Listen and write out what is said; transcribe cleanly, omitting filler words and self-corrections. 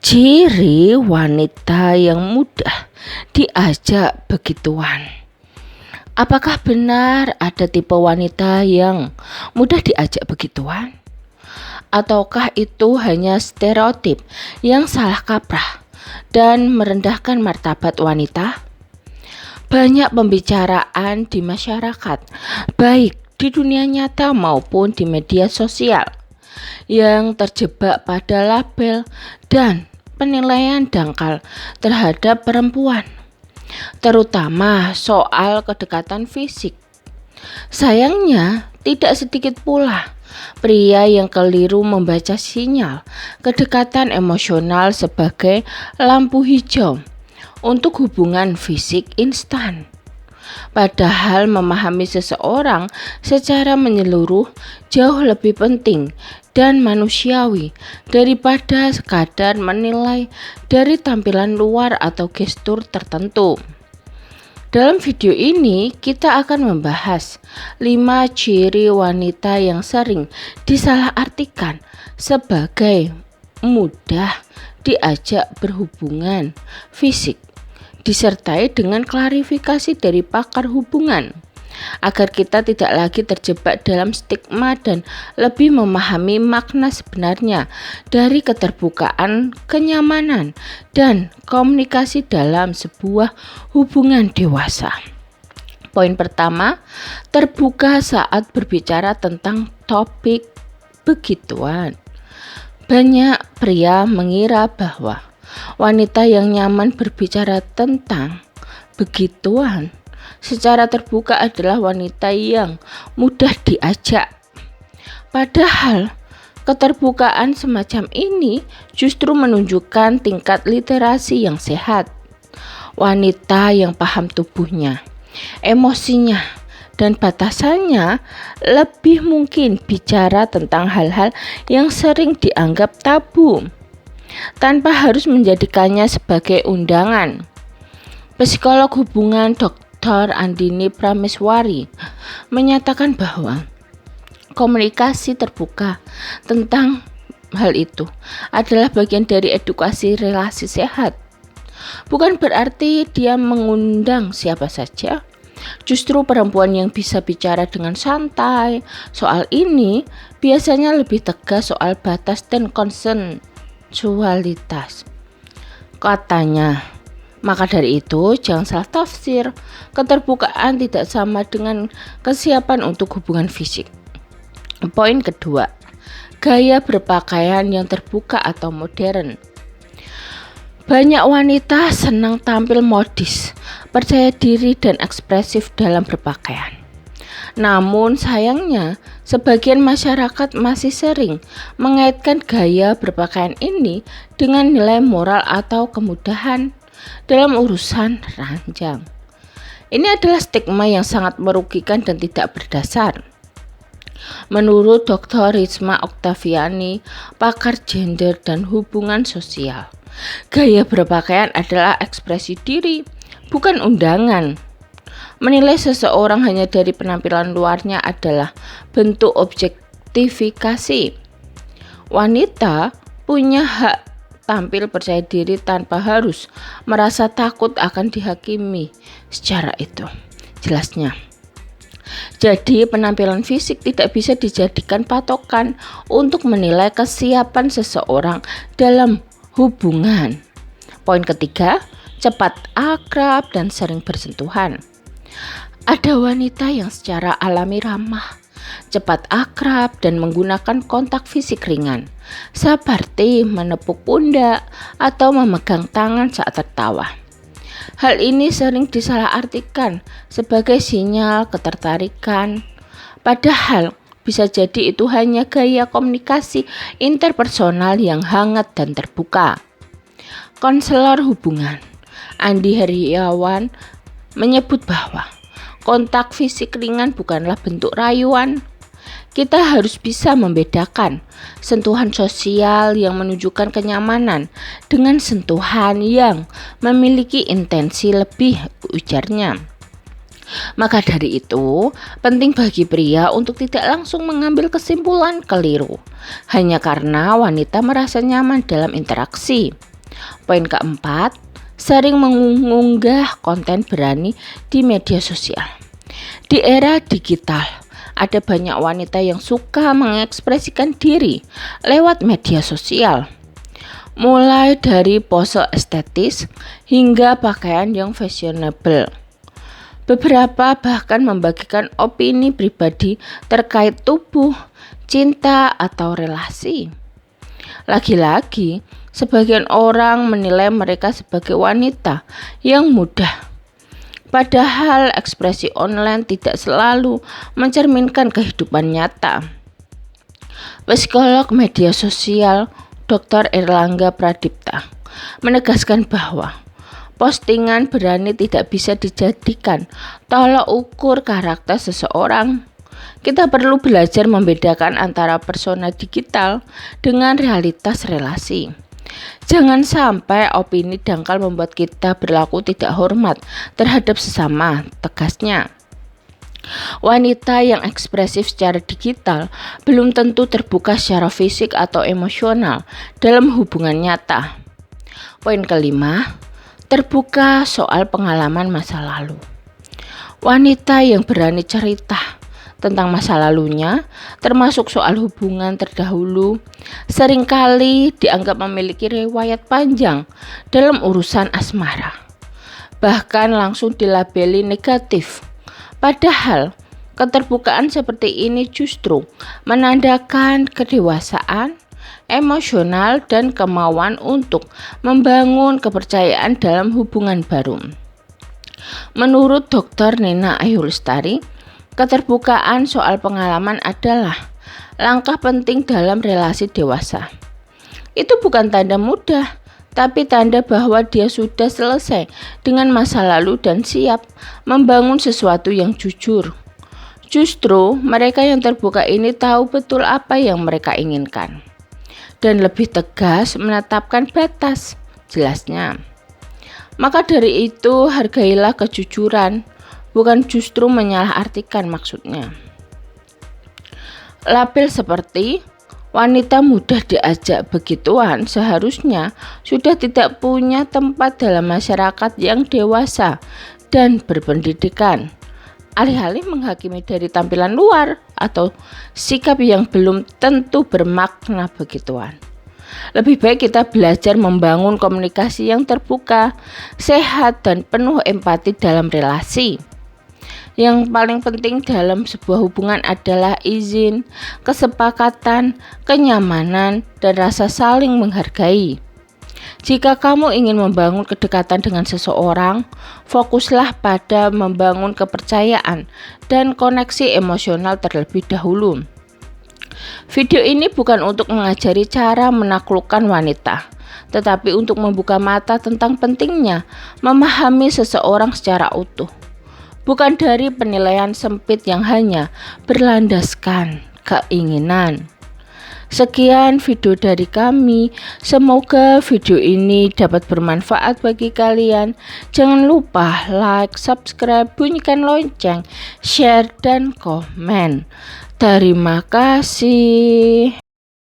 Ciri wanita yang mudah diajak begituan. Apakah benar ada tipe wanita yang mudah diajak begituan? Ataukah itu hanya stereotip yang salah kaprah dan merendahkan martabat wanita? Banyak pembicaraan di masyarakat, baik di dunia nyata maupun di media sosial, yang terjebak pada label dan penilaian dangkal terhadap perempuan, terutama soal kedekatan fisik. Sayangnya, tidak sedikit pula pria yang keliru membaca sinyal kedekatan emosional sebagai lampu hijau untuk hubungan fisik instan. Padahal memahami seseorang secara menyeluruh jauh lebih penting dan manusiawi daripada sekadar menilai dari tampilan luar atau gestur tertentu. Dalam video ini kita akan membahas 5 ciri wanita yang sering disalahartikan sebagai mudah diajak berhubungan fisik, disertai dengan klarifikasi dari pakar hubungan, agar kita tidak lagi terjebak dalam stigma dan lebih memahami makna sebenarnya dari keterbukaan, kenyamanan, dan komunikasi dalam sebuah hubungan dewasa. Poin pertama, terbuka saat berbicara tentang topik begituan. Banyak pria mengira bahwa wanita yang nyaman berbicara tentang begituan secara terbuka adalah wanita yang mudah diajak. Padahal keterbukaan semacam ini justru menunjukkan tingkat literasi yang sehat. Wanita yang paham tubuhnya, emosinya, dan batasannya lebih mungkin bicara tentang hal-hal yang sering dianggap tabu, tanpa harus menjadikannya sebagai undangan. Psikolog hubungan Dr. Andini Prameswari menyatakan bahwa komunikasi terbuka tentang hal itu adalah bagian dari edukasi relasi sehat. Bukan berarti dia mengundang siapa saja. Justru perempuan yang bisa bicara dengan santai soal ini biasanya lebih tegas soal batas dan konsensualitas. Katanya, maka dari itu jangan salah tafsir. Keterbukaan tidak sama dengan kesiapan untuk hubungan fisik. Poin kedua, gaya berpakaian yang terbuka atau modern. Banyak wanita senang tampil modis, percaya diri dan ekspresif dalam berpakaian. Namun sayangnya, sebagian masyarakat masih sering mengaitkan gaya berpakaian ini dengan nilai moral atau kemudahan dalam urusan ranjang. Ini adalah stigma yang sangat merugikan dan tidak berdasar. Menurut Dr. Risma Oktaviani, pakar gender dan hubungan sosial, gaya berpakaian adalah ekspresi diri, bukan undangan. Menilai seseorang hanya dari penampilan luarnya adalah bentuk objektifikasi. Wanita punya hak tampil percaya diri tanpa harus merasa takut akan dihakimi secara itu. Jelasnya. Jadi penampilan fisik tidak bisa dijadikan patokan untuk menilai kesiapan seseorang dalam hubungan. Poin ketiga, cepat akrab dan sering bersentuhan. Ada wanita yang secara alami ramah, cepat akrab dan menggunakan kontak fisik ringan, seperti menepuk pundak atau memegang tangan saat tertawa. Hal ini sering disalahartikan sebagai sinyal ketertarikan, padahal bisa jadi itu hanya gaya komunikasi interpersonal yang hangat dan terbuka. Konselor hubungan Andi Heriawan menyebut bahwa kontak fisik ringan bukanlah bentuk rayuan. Kita harus bisa membedakan sentuhan sosial yang menunjukkan kenyamanan dengan sentuhan yang memiliki intensi lebih, ujarnya. Maka dari itu, penting bagi pria untuk tidak langsung mengambil kesimpulan keliru hanya karena wanita merasa nyaman dalam interaksi. Poin keempat, sering mengunggah konten berani di media sosial. Di era digital, ada banyak wanita yang suka mengekspresikan diri lewat media sosial. Mulai dari pose estetis hingga pakaian yang fashionable. Beberapa bahkan membagikan opini pribadi terkait tubuh, cinta, atau relasi. Lagi-lagi, sebagian orang menilai mereka sebagai wanita yang mudah. Padahal ekspresi online tidak selalu mencerminkan kehidupan nyata. Psikolog media sosial Dr. Erlangga Pradipta menegaskan bahwa postingan berani tidak bisa dijadikan tolak ukur karakter seseorang. Kita perlu belajar membedakan antara persona digital dengan realitas relasi. Jangan sampai opini dangkal membuat kita berlaku tidak hormat terhadap sesama, tegasnya. Wanita yang ekspresif secara digital belum tentu terbuka secara fisik atau emosional dalam hubungan nyata. Poin kelima, terbuka soal pengalaman masa lalu. Wanita yang berani cerita tentang masa lalunya, termasuk soal hubungan terdahulu, seringkali dianggap memiliki riwayat panjang dalam urusan asmara. Bahkan langsung dilabeli negatif. Padahal, keterbukaan seperti ini justru menandakan kedewasaan, emosional, dan kemauan untuk membangun kepercayaan dalam hubungan baru. Menurut Dr. Nina Ayu Lestari, keterbukaan soal pengalaman adalah langkah penting dalam relasi dewasa. Itu bukan tanda mudah, tapi tanda bahwa dia sudah selesai dengan masa lalu dan siap membangun sesuatu yang jujur. Justru mereka yang terbuka ini tahu betul apa yang mereka inginkan dan lebih tegas menetapkan batas, jelasnya. Maka dari itu hargailah kejujuran, bukan justru menyalahartikan maksudnya. Label seperti wanita mudah diajak begituan seharusnya sudah tidak punya tempat dalam masyarakat yang dewasa dan berpendidikan. Alih-alih menghakimi dari tampilan luar atau sikap yang belum tentu bermakna begituan. Lebih baik kita belajar membangun komunikasi yang terbuka, sehat, dan penuh empati dalam relasi. Yang paling penting dalam sebuah hubungan adalah izin, kesepakatan, kenyamanan, dan rasa saling menghargai. Jika kamu ingin membangun kedekatan dengan seseorang, fokuslah pada membangun kepercayaan dan koneksi emosional terlebih dahulu. Video ini bukan untuk mengajari cara menaklukkan wanita, tetapi untuk membuka mata tentang pentingnya memahami seseorang secara utuh. Bukan dari penilaian sempit yang hanya berlandaskan keinginan. Sekian video dari kami. Semoga video ini dapat bermanfaat bagi kalian. Jangan lupa like, subscribe, bunyikan lonceng, share, dan komen. Terima kasih.